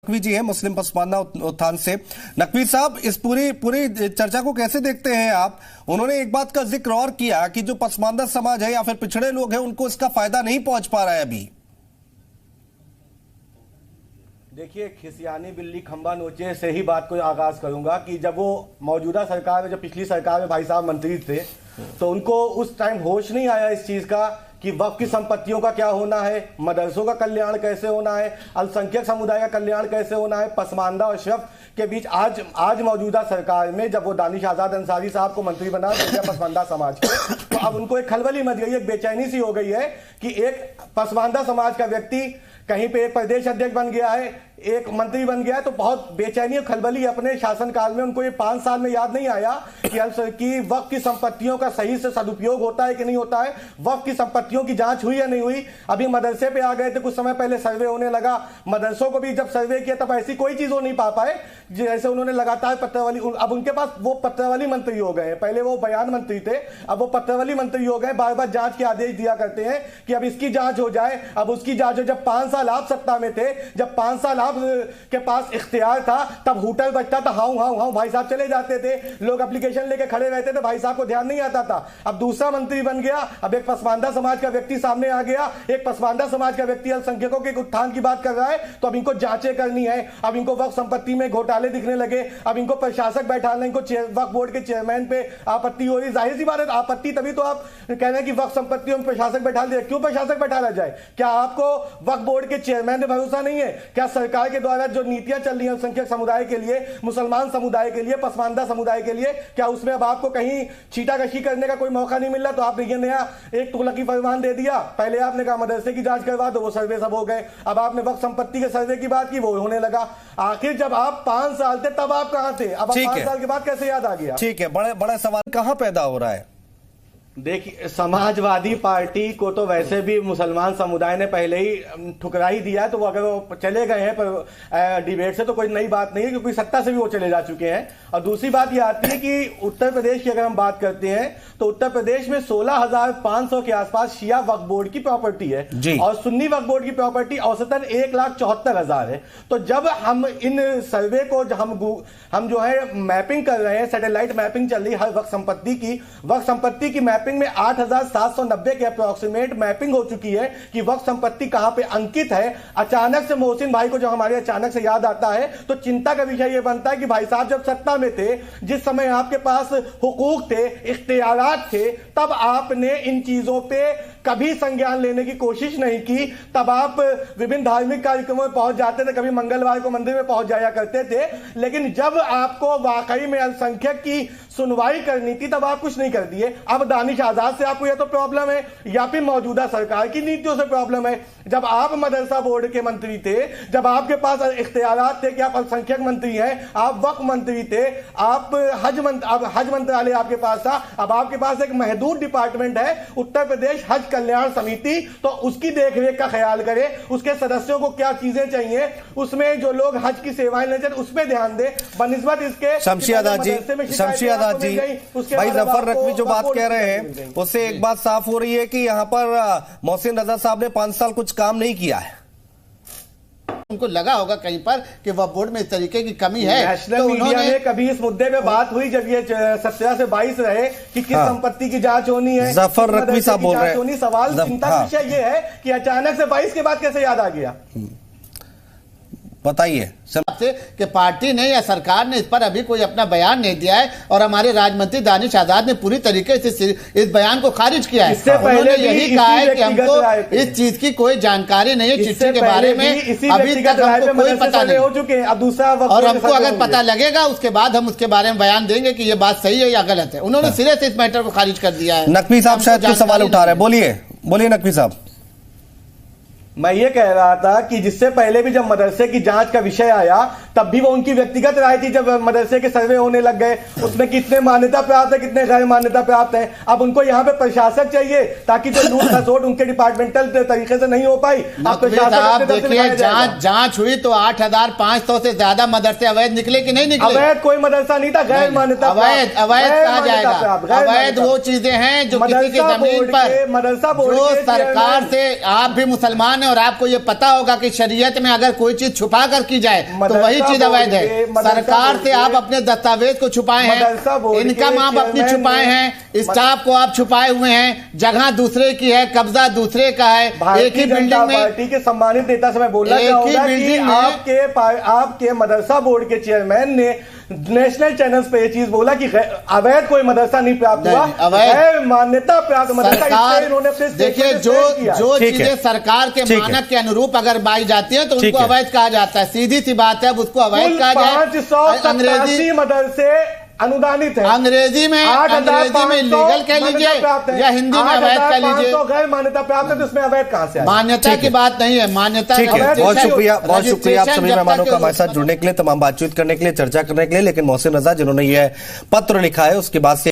नकवी जी हैं मुस्लिम पसमानदा उत्थान से। नकवी साहब, इस पूरी चर्चा को कैसे देखते हैं आप? उन्होंने एक बात का जिक्र और किया कि जो पसमानदा समाज है या फिर पिछड़े लोग हैं उनको इसका फायदा नहीं पहुंच पा रहा है अभी। देखिए, खिसियानी बिल्ली खंबा नोचे से ही बात को आगाज करूंगा कि जब वो मौजूदा सरकार में, जब पिछली सरकार में भाई साहब मंत्री थे, तो उनको उस टाइम होश नहीं आया इस चीज का कि वक्फ की संपत्तियों का क्या होना है, मदरसों का कल्याण कैसे होना है, अल्पसंख्यक समुदाय का कल्याण कैसे होना है, पसमानदा और अशरफ के बीच। आज मौजूदा सरकार में जब वो दानिश आजाद अंसारी साहब को मंत्री बना पसमानदा समाज के, तो अब उनको एक खलबली मच गई, एक बेचैनी सी हो गई है कि एक पसमानदा समाज का व्यक्ति कहीं पे एक प्रदेश अध्यक्ष बन गया है, एक मंत्री बन गया है, तो बहुत बेचैनी और खलबली अपने शासनकाल में। उनको ये 5 साल में याद नहीं आया कि वक्फ की संपत्तियों का सही से सदुपयोग होता है कि नहीं होता है, वक्फ की संपत्तियों की जांच हुई या नहीं हुई। अभी मदरसे पे आ गए थे, कुछ समय पहले सर्वे होने लगा, मदरसों को भी जब सर्वे किया तब ऐसी कोई चीज हो नहीं पा पाए जैसे उन्होंने लगातार पत्रावली। अब उनके पास वो पत्रावली मंत्री हो गए, पहले वो बयान मंत्री थे, अब वो पत्रावली मंत्री हो गए, बार बार जांच के आदेश दिया करते हैं कि अब इसकी जांच हो जाए, अब उसकी जांच हो। जब 5 साल आप सत्ता में थे, जब 5 साल आप के पास इख्तियार था, तब हुटर बजता था, हाउ हाउ हाउ, भाई साहब चले जाते थे, लोग एप्लीकेशन लेके खड़े रहते थे, भाई साहब को ध्यान नहीं आता था। अब दूसरा मंत्री बन गया, अब एक पसमानदा समाज का व्यक्ति सामने आ गया, एक पसमानदा समाज का व्यक्ति अल्पसंख्यकों के उत्थान की बात कर रहा है, तो अब इनको जांचें करनी है, अब इनको वक्फ संपत्ति में घोटाले दिखने लगे, अब इनको प्रशासक बैठाना, इनको वक्फ बोर्ड के चेयरमैन पे आपत्ति हो रही। जाहिर सी बात है आपत्ति, तभी तो आप कह रहे हैं कि वक्फ संपत्तियों में प्रशासक बैठा दिया। क्यों प्रशासक बैठाना जाए? क्या आपको वक्फ बोर्ड के चेयरमैन पे भरोसा नहीं है? क्या सरकार के द्वारा जो नीतियां चल रही हैं अल्पसंख्यक समुदाय के लिए, मुसलमान समुदाय के लिए, पसमानदा समुदाय के लिए, क्या उसमें अब आपको कहीं छीटाकशी करने का कोई मौका नहीं मिल रहा? तो आपने ये नया एक तुगलकी फरमान दे दिया। पहले आपने कहा मदरसे की जांच करवा दो, वो सर्वे सब हो गए, अब आपने वक्फ संपत्ति के सर्वे की बात की, वो होने लगा। आखिर जब आप 5 साल थे तब आप कहां थे? अब 5 साल के बाद कैसे याद आ गया? ठीक है, बड़ा सवाल कहां पैदा हो रहा है? देखिए, समाजवादी पार्टी को तो वैसे भी मुसलमान समुदाय ने पहले ही ठुकरा ही दिया है, तो वो अगर वो चले गए हैं पर डिबेट से तो कोई नई बात नहीं है, क्योंकि सत्ता से भी वो चले जा चुके हैं। और दूसरी बात ये आती है कि उत्तर प्रदेश की अगर हम बात करते हैं तो उत्तर प्रदेश में 16,500 के आसपास शिया वक्फ बोर्ड की प्रॉपर्टी है और सुन्नी वक्फ बोर्ड की प्रॉपर्टी औसतन 1,74,000 है। तो जब हम इन सर्वे को हम जो है मैपिंग कर रहे हैं, सैटेलाइट मैपिंग चल रही है हर वक्फ संपत्ति की मैपिंग में 8,790 के अप्रोक्सीमेट मैपिंग हो चुकी है कि वक्फ संपत्ति कहां पे अंकित है। अचानक से मोहसिन भाई को जब हमारे अचानक से याद आता है तो चिंता का विषय यह बनता है कि भाई साहब जब सत्ता में थे, जिस समय आपके पास हुकूक थे, इख्तियारात थे, तब आपने इन चीजों पे कभी संज्ञान लेने की कोशिश नहीं की। तब आप विभिन्न धार्मिक कार्यक्रमों में पहुंच जाते थे, कभी मंगलवार को मंदिर में पहुंच जाया करते थे, लेकिन जब आपको वाकई में अल्पसंख्यक की सुनवाई करनी थी तब आप कुछ नहीं कर दिए। अब दानिश आजाद से आपको यह तो प्रॉब्लम है या फिर मौजूदा सरकार की नीतियों से प्रॉब्लम है। जब आप मदरसा बोर्ड के मंत्री थे, जब आपके पास इख्तियारात थे कि आप अल्पसंख्यक मंत्री हैं, आप वक्फ मंत्री थे, आप हज मंत्रालय आपके पास था, अब आपके पास एक महदूद डिपार्टमेंट है उत्तर प्रदेश हज कल्याण समिति, तो उसकी देखरेख का ख्याल करे, उसके सदस्यों को क्या चीजें चाहिए, उसमें जो लोग हज की सेवाएं लेते हैं उस पर ध्यान दे, बनिस्बत इसके शमशियादाद जी भाई जफर नकवी जो बात कह रहे हैं उससे एक बात साफ हो रही है कि यहाँ पर मोहसिन रजा साहब ने 5 साल कुछ काम नहीं किया है। उनको लगा होगा कहीं पर कि वह बोर्ड में इस तरीके की कमी है। नेशनल मीडिया में कभी इस मुद्दे पे बात हुई जब ये 17 से 22 रहे कि किस संपत्ति की जांच होनी है, जफर नकवी साहब बोल रहे हैं। सवाल चिंता का विषय ये है कि अचानक से 22 के बाद कैसे याद आ गया? बताइए कि पार्टी ने या सरकार ने इस पर अभी कोई अपना बयान नहीं दिया है और हमारे राज्य मंत्री दानिश आजाद ने पूरी तरीके से इस बयान को खारिज किया है। इससे पहले यही कहा है कि हमको इस चीज की कोई जानकारी नहीं है, चिट्ठी के बारे में अभी तक हमको कोई पता नहीं हो चुके हैं। अब दूसरा और हमको अगर पता लगेगा उसके बाद हम उसके बारे में बयान देंगे कि ये बात सही है या गलत है। उन्होंने सिरे से इस मैटर को खारिज कर दिया है। नकवी साहब शायद कुछ सवाल उठा रहे हैं, बोलिए नकवी साहब। मैं ये कह रहा था कि जिससे पहले भी जब मदरसे की जांच का विषय आया तब भी वो उनकी व्यक्तिगत राय थी। जब मदरसे के सर्वे होने लग गए उसमें कितने मान्यता प्राप्त है कितने गैर मान्यता प्राप्त है। अब उनको यहाँ पे प्रशासक चाहिए ताकि जो लूट खसोट उनके डिपार्टमेंटल तरीके से नहीं हो पाई। आप देखिए जांच हुई तो 8,500 से ज्यादा मदरसे अवैध निकले कि नहीं निकले? अवैध कोई मदरसा नहीं था, गैर मान्यता अवैध कहा जाएगा। अवैध वो चीजें हैं जो किसी की जमीन पर, मदरसा बोर्ड जो सरकार से, आप भी मुसलमान हैं और आपको ये पता होगा कि शरीयत में अगर कोई चीज छुपा कर की जाए तो वही चीज अवैध है। सरकार से आप अपने दस्तावेज को छुपाए हैं, इनकम आप अपनी छुपाए हैं, स्टाफ को आप छुपाए हुए हैं, जगह दूसरे की है, कब्जा दूसरे का है। एक ही बिल्डिंग में पार्टी के सम्मानित नेता से मैं बोलना चाहूंगा कि आपके मदरसा बोर्ड के चेयरमैन ने नेशनल चैनल्स पे ये चीज बोला कि अवैध कोई मदरसा नहीं प्राप्त हुआ, अवैध मान्यता प्राप्त मदरसा। इन्होंने देखिए जो चीजें सरकार के मानक के अनुरूप अगर पाई जाती है तो उनको अवैध कहा जाता है। सीधी सी बात है, अब उसको अवैध कहा जाए। 587 मदरसे अनुदानित है। अंग्रेजी में लीगल कह लीजिए या हिंदी में अवैध कह लीजिए। गैर मान्यता प्राप्त है तो उसमें अवैध कहां से? मान्यता की बात नहीं है, मान्यता। बहुत शुक्रिया आप सभी मेहमानों का हमारे साथ जुड़ने के लिए, तमाम बातचीत करने के लिए, चर्चा करने के लिए। लेकिन मोहसिन रजा जिन्होंने यह पत्र लिखा है उसके बाद से